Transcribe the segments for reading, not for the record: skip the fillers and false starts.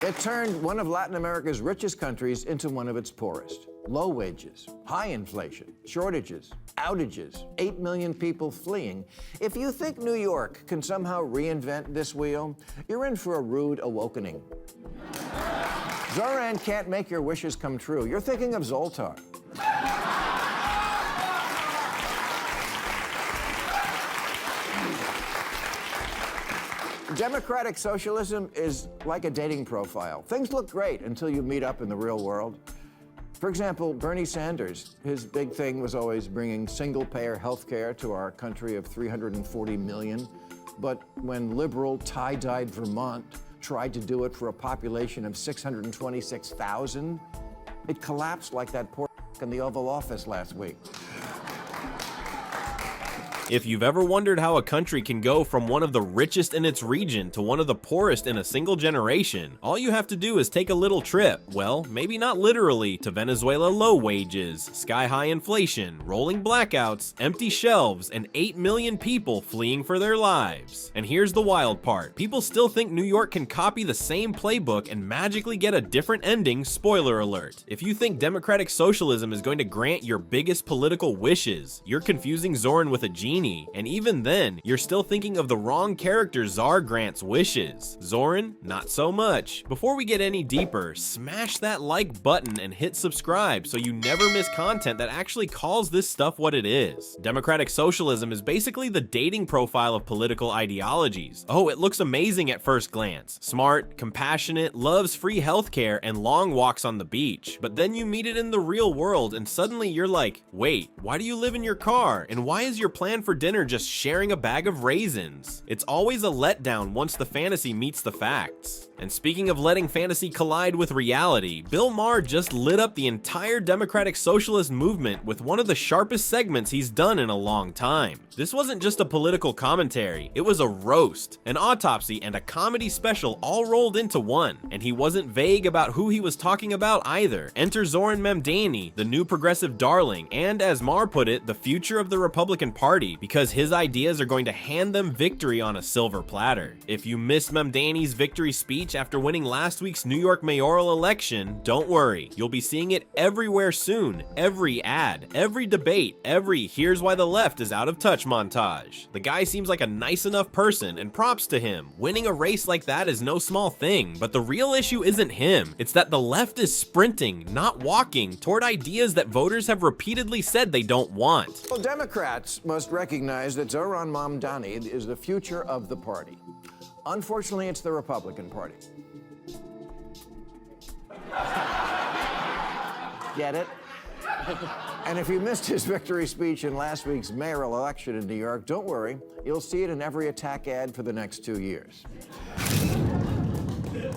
It turned one of Latin America's richest countries into one of its poorest. Low wages, high inflation, shortages, outages, 8 million people fleeing. If you think New York can somehow reinvent this wheel, you're in for a rude awakening. Zoran can't make your wishes come true. You're thinking of Zoltar. Democratic socialism is like a dating profile. Things look great until you meet up in the real world. For example, Bernie Sanders, his big thing was always bringing single-payer health care to our country of 340 million. But when liberal, tie-dyed Vermont tried to do it for a population of 626,000, it collapsed like that poor in the Oval Office last week. If you've ever wondered how a country can go from one of the richest in its region to one of the poorest in a single generation, all you have to do is take a little trip, well, maybe not literally, to Venezuela. Low wages, sky-high inflation, rolling blackouts, empty shelves, and 8 million people fleeing for their lives. And here's the wild part. People still think New York can copy the same playbook and magically get a different ending. Spoiler alert. If you think democratic socialism is going to grant your biggest political wishes, you're confusing Zoran with a genie. And even then, you're still thinking of the wrong character Czar grants wishes. Zoran, not so much. Before we get any deeper, smash that like button and hit subscribe so you never miss content that actually calls this stuff what it is. Democratic socialism is basically the dating profile of political ideologies. Oh, it looks amazing at first glance. Smart, compassionate, loves free healthcare and long walks on the beach. But then you meet it in the real world and suddenly you're like, wait, why do you live in your car? And why is your plan for dinner just sharing a bag of raisins? It's always a letdown once the fantasy meets the facts. And speaking of letting fantasy collide with reality, Bill Maher just lit up the entire democratic socialist movement with one of the sharpest segments he's done in a long time. This wasn't just a political commentary, it was a roast, an autopsy, and a comedy special all rolled into one. And he wasn't vague about who he was talking about either. Enter Zoran Mamdani, the new progressive darling, and as Maher put it, the future of the Republican Party, because his ideas are going to hand them victory on a silver platter. If you missed Mamdani's victory speech after winning last week's New York mayoral election, don't worry, you'll be seeing it everywhere soon. Every ad, every debate, every "here's why the left is out of touch" montage. The guy seems like a nice enough person, and props to him. Winning a race like that is no small thing, but the real issue isn't him. It's that the left is sprinting, not walking, toward ideas that voters have repeatedly said they don't want. Well, Democrats must recognize that Zoran Mamdani is the future of the party. Unfortunately, it's the Republican Party. Get it? And if you missed his victory speech in last week's mayoral election in New York, don't worry, you'll see it in every attack ad for the next 2 years.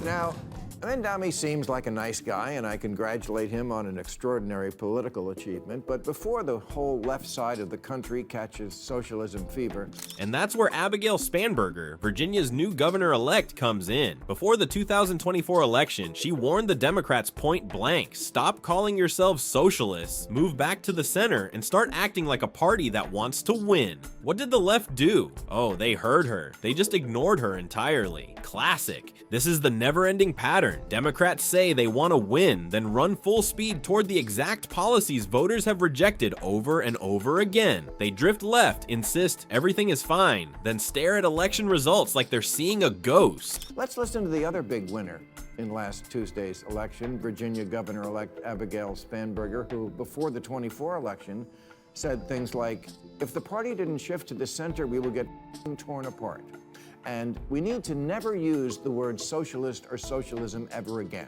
Now, Mamdani seems like a nice guy, and I congratulate him on an extraordinary political achievement, but before the whole left side of the country catches socialism fever... And that's where Abigail Spanberger, Virginia's new governor-elect, comes in. Before the 2024 election, she warned the Democrats point blank, stop calling yourselves socialists, move back to the center, and start acting like a party that wants to win. What did the left do? Oh, they heard her. They just ignored her entirely. Classic. This is the never-ending pattern. Democrats say they want to win, then run full speed toward the exact policies voters have rejected over and over again. They drift left, insist everything is fine, then stare at election results like they're seeing a ghost. Let's listen to the other big winner in last Tuesday's election, Virginia Governor-elect Abigail Spanberger, who, before the 24 election, said things like, if the party didn't shift to the center, we will get torn apart. And we need to never use the word socialist or socialism ever again.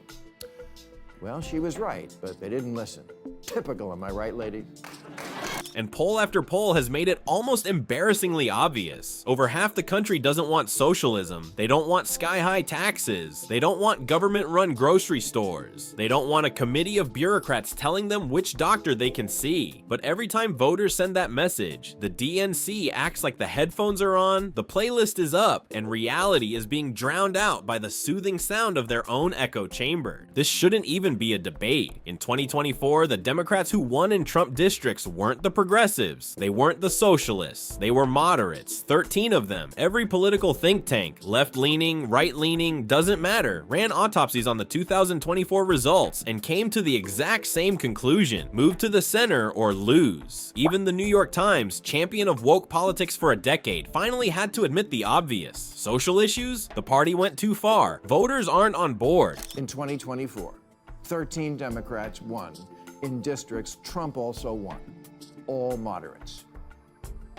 Well, she was right, but they didn't listen. Typical, am I right, ladies? And poll after poll has made it almost embarrassingly obvious. Over half the country doesn't want socialism. They don't want sky-high taxes. They don't want government-run grocery stores. They don't want a committee of bureaucrats telling them which doctor they can see. But every time voters send that message, the DNC acts like the headphones are on, the playlist is up, and reality is being drowned out by the soothing sound of their own echo chamber. This shouldn't even be a debate. In 2024, the Democrats who won in Trump districts weren't the progressives. They weren't the socialists. They were moderates, 13 of them. Every political think tank, left-leaning, right-leaning, doesn't matter, ran autopsies on the 2024 results and came to the exact same conclusion: move to the center or lose. Even the New York Times, champion of woke politics for a decade, finally had to admit the obvious. Social issues? The party went too far. Voters aren't on board. In 2024, 13 Democrats won in districts Trump also won, all moderates.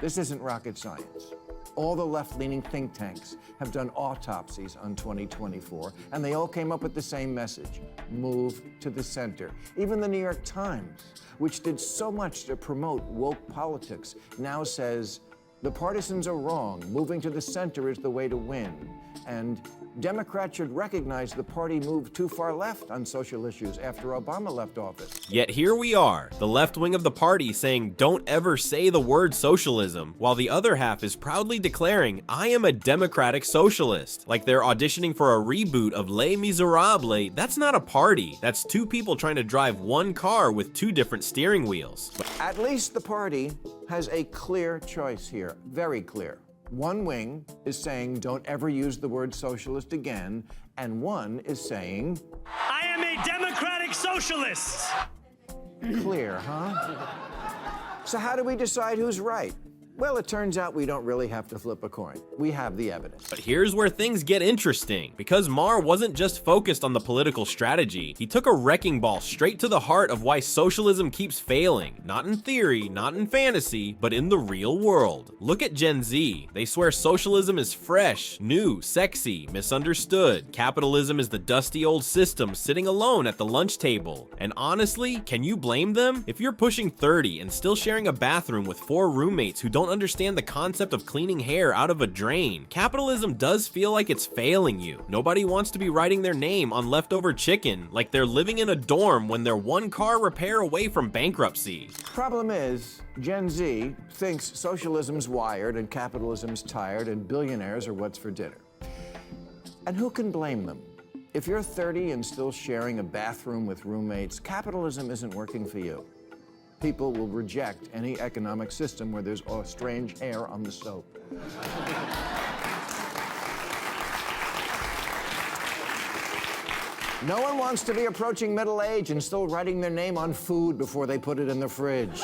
This isn't rocket science. All the left-leaning think tanks have done autopsies on 2024, and they all came up with the same message: move to the center. Even the New York Times, which did so much to promote woke politics, now says the partisans are wrong. Moving to the center is the way to win. And Democrats should recognize the party moved too far left on social issues after Obama left office. Yet here we are, the left wing of the party saying don't ever say the word socialism, while the other half is proudly declaring, I am a democratic socialist. Like they're auditioning for a reboot of Les Miserables. That's not a party. That's two people trying to drive one car with two different steering wheels. At least the party has a clear choice here, very clear. One wing is saying don't ever use the word socialist again, and one is saying, I am a democratic socialist. Clear, huh? So how do we decide who's right? Well, it turns out we don't really have to flip a coin. We have the evidence. But here's where things get interesting, because Maher wasn't just focused on the political strategy. He took a wrecking ball straight to the heart of why socialism keeps failing. Not in theory, not in fantasy, but in the real world. Look at Gen Z. They swear socialism is fresh, new, sexy, misunderstood. Capitalism is the dusty old system sitting alone at the lunch table. And honestly, can you blame them? If you're pushing 30 and still sharing a bathroom with 4 roommates who don't understand the concept of cleaning hair out of a drain, capitalism does feel like it's failing you. Nobody wants to be writing their name on leftover chicken like they're living in a dorm when they're one car repair away from bankruptcy. Problem is, Gen Z thinks socialism's wired and capitalism's tired and billionaires are what's for dinner. And who can blame them? If you're 30 and still sharing a bathroom with roommates, capitalism isn't working for you. People will reject any economic system where there's strange hair on the soap. No one wants to be approaching middle age and still writing their name on food before they put it in the fridge.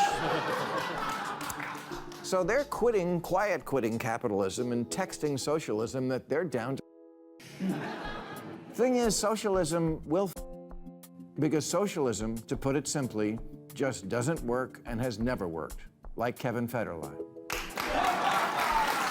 So they're quiet quitting capitalism and texting socialism that they're down to. Thing is, socialism will because socialism, to put it simply, just doesn't work and has never worked, like Kevin Federline.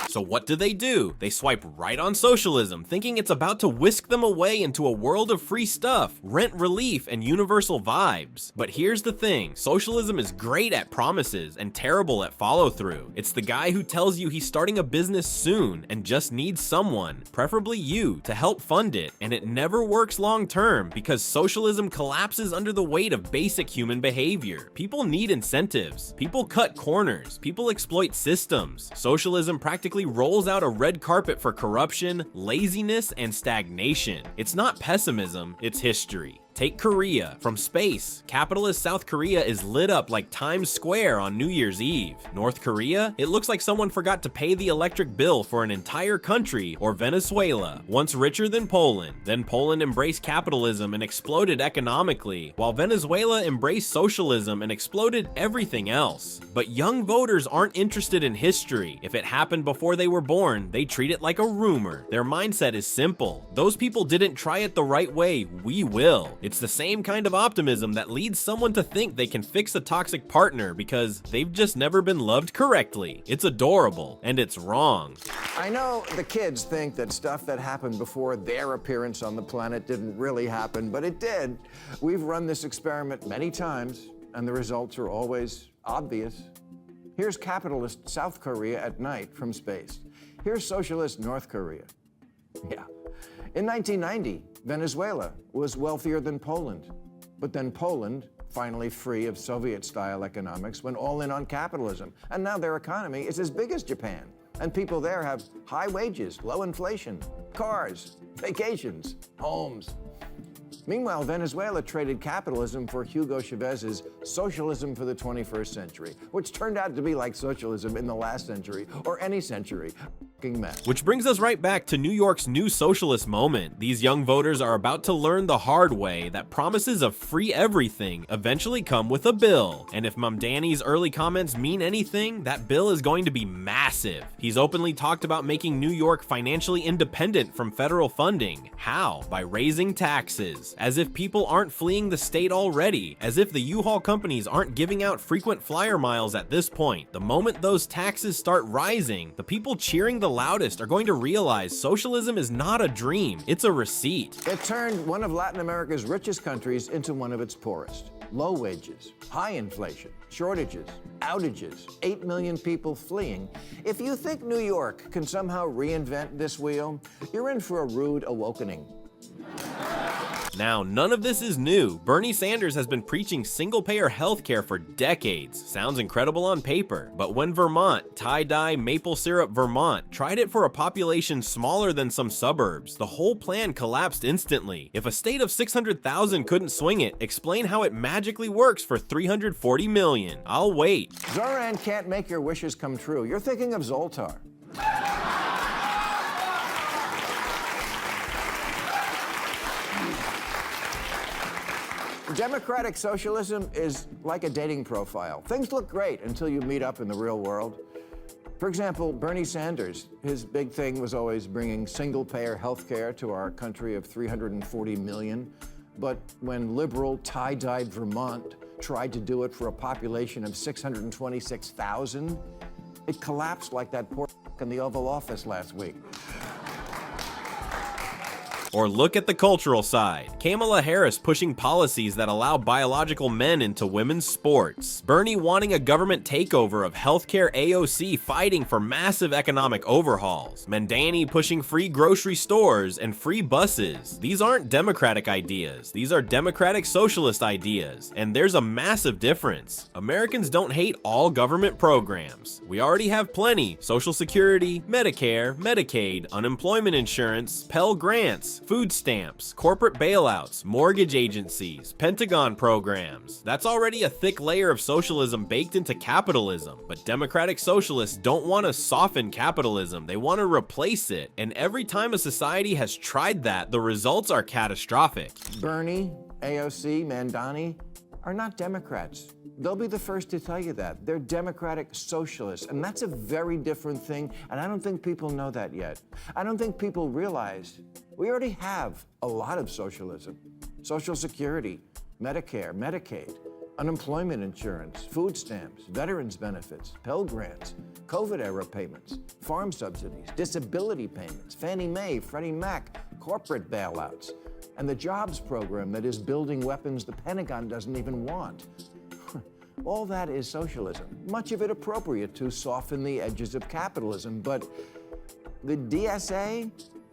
So what do? They swipe right on socialism, thinking it's about to whisk them away into a world of free stuff, rent relief, and universal vibes. But here's the thing, socialism is great at promises and terrible at follow-through. It's the guy who tells you he's starting a business soon and just needs someone, preferably you, to help fund it, and it never works long-term because socialism collapses under the weight of basic human behavior. People need incentives. People cut corners. People exploit systems. Socialism practically rolls out a red carpet for corruption, laziness, and stagnation. It's not pessimism, it's history. Take Korea. From space, capitalist South Korea is lit up like Times Square on New Year's Eve. North Korea? It looks like someone forgot to pay the electric bill for an entire country. Or Venezuela, once richer than Poland. Then Poland embraced capitalism and exploded economically, while Venezuela embraced socialism and exploded everything else. But young voters aren't interested in history. If it happened before they were born, they treat it like a rumor. Their mindset is simple. Those people didn't try it the right way, we will. It's the same kind of optimism that leads someone to think they can fix a toxic partner because they've just never been loved correctly. It's adorable, and it's wrong. I know the kids think that stuff that happened before their appearance on the planet didn't really happen, but it did. We've run this experiment many times, and the results are always obvious. Here's capitalist South Korea at night from space. Here's socialist North Korea. Yeah. In 1990, Venezuela was wealthier than Poland. But then Poland, finally free of Soviet-style economics, went all in on capitalism. And now their economy is as big as Japan. And people there have high wages, low inflation, cars, vacations, homes. Meanwhile, Venezuela traded capitalism for Hugo Chavez's socialism for the 21st century, which turned out to be like socialism in the last century or any century. Mess. Which brings us right back to New York's new socialist moment. These young voters are about to learn the hard way that promises of free everything eventually come with a bill. And if Mamdani's early comments mean anything, that bill is going to be massive. He's openly talked about making New York financially independent from federal funding. How? By raising taxes. As if people aren't fleeing the state already. As if the U-Haul companies aren't giving out frequent flyer miles at this point. The moment those taxes start rising, the people cheering the loudest are going to realize socialism is not a dream, it's a receipt. It turned one of Latin America's richest countries into one of its poorest. Low wages, high inflation, shortages, outages, 8 million people fleeing. If you think New York can somehow reinvent this wheel, you're in for a rude awakening. Now, none of this is new. Bernie Sanders has been preaching single-payer healthcare for decades. Sounds incredible on paper, but when Vermont, tie-dye, maple syrup Vermont, tried it for a population smaller than some suburbs, the whole plan collapsed instantly. If a state of 600,000 couldn't swing it, explain how it magically works for 340 million. I'll wait. Zoran can't make your wishes come true. You're thinking of Zoltar. Democratic socialism is like a dating profile. Things look great until you meet up in the real world. For example, Bernie Sanders, his big thing was always bringing single-payer health care to our country of 340 million. But when liberal, tie-dyed Vermont tried to do it for a population of 626,000, it collapsed like that poor in the Oval Office last week. Or look at the cultural side. Kamala Harris pushing policies that allow biological men into women's sports. Bernie wanting a government takeover of healthcare AOC fighting for massive economic overhauls. Mamdani pushing free grocery stores and free buses. These aren't democratic ideas. These are democratic socialist ideas. And there's a massive difference. Americans don't hate all government programs. We already have plenty. Social Security, Medicare, Medicaid, unemployment insurance, Pell Grants, food stamps, corporate bailouts, mortgage agencies, Pentagon programs. That's already a thick layer of socialism baked into capitalism. But democratic socialists don't want to soften capitalism, they want to replace it. And every time a society has tried that, the results are catastrophic. Bernie, AOC, Mamdani are not Democrats. They'll be the first to tell you that. They're democratic socialists, and that's a very different thing, and I don't think people know that yet. I don't think people realize we already have a lot of socialism. Social Security, Medicare, Medicaid, unemployment insurance, food stamps, veterans benefits, Pell Grants, COVID-era payments, farm subsidies, disability payments, Fannie Mae, Freddie Mac, corporate bailouts, and the jobs program that is building weapons the Pentagon doesn't even want. All that is socialism, much of it appropriate to soften the edges of capitalism, but the DSA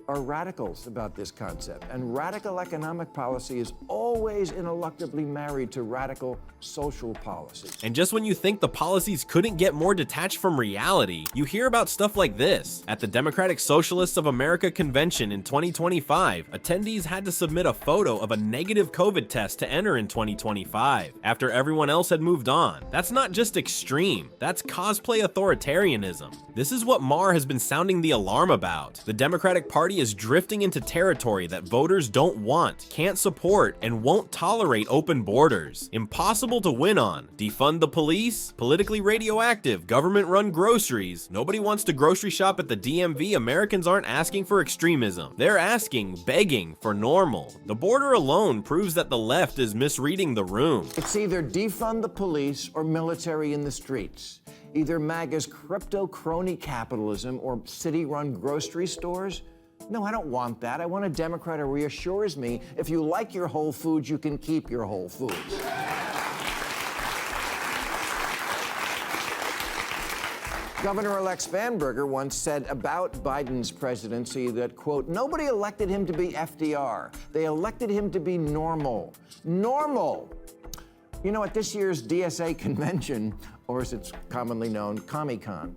are radicals about this concept, and radical economic policy is always ineluctably married to radical social policy. And just when you think the policies couldn't get more detached from reality, you hear about stuff like this. At the Democratic Socialists of America convention in 2025, attendees had to submit a photo of a negative COVID test to enter in 2025, after everyone else had moved on. That's not just extreme, that's cosplay authoritarianism. This is what Maher has been sounding the alarm about. The Democratic Party is drifting into territory that voters don't want, can't support, and won't tolerate open borders. Impossible to win on. Defund the police, politically radioactive, government-run groceries. Nobody wants to grocery shop at the DMV. Americans aren't asking for extremism. They're asking, begging for normal. The border alone proves that the left is misreading the room. It's either defund the police or military in the streets. Either MAGA's crypto crony capitalism or city-run grocery stores. No, I don't want that. I want a Democrat who reassures me if you like your Whole Foods, you can keep your Whole Foods. Governor-elect Spanberger once said about Biden's presidency that, quote, nobody elected him to be FDR. They elected him to be normal. Normal! You know, at this year's DSA convention, or as it's commonly known, Comic-Con,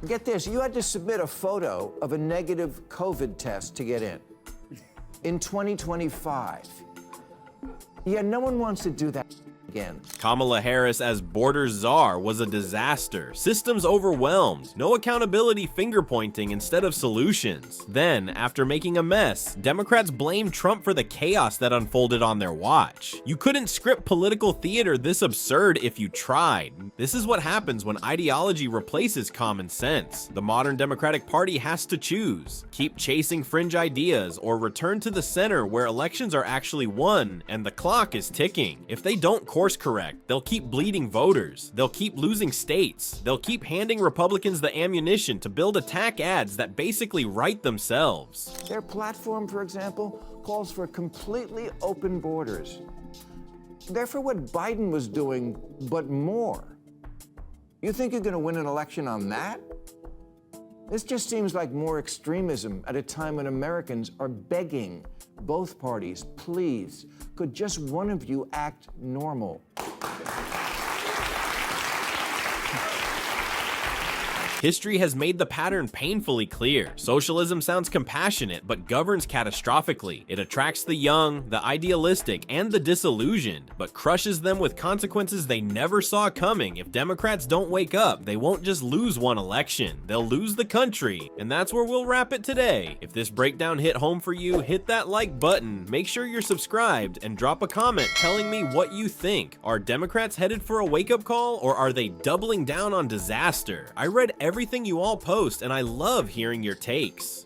get this, you had to submit a photo of a negative COVID test to get in. in 2025. Yeah, no one wants to do that again. Kamala Harris as border czar was a disaster. Systems overwhelmed. No accountability, finger pointing instead of solutions. Then, after making a mess, Democrats blamed Trump for the chaos that unfolded on their watch. You couldn't script political theater this absurd if you tried. This is what happens when ideology replaces common sense. The modern Democratic Party has to choose. Keep chasing fringe ideas or return to the center where elections are actually won and the clock is ticking. If they don't course correct, they'll keep bleeding voters. They'll keep losing states. They'll keep handing Republicans the ammunition to build attack ads that basically write themselves. Their platform, for example, calls for completely open borders. They're for what Biden was doing, but more. You think you're going to win an election on that? This just seems like more extremism at a time when Americans are begging both parties, please, could just one of you act normal? History has made the pattern painfully clear. Socialism sounds compassionate, but governs catastrophically. It attracts the young, the idealistic, and the disillusioned, but crushes them with consequences they never saw coming. If Democrats don't wake up, they won't just lose one election, they'll lose the country. And that's where we'll wrap it today. If this breakdown hit home for you, hit that like button, make sure you're subscribed, and drop a comment telling me what you think. Are Democrats headed for a wake-up call, or are they doubling down on disaster? I read everything you all post, and I love hearing your takes.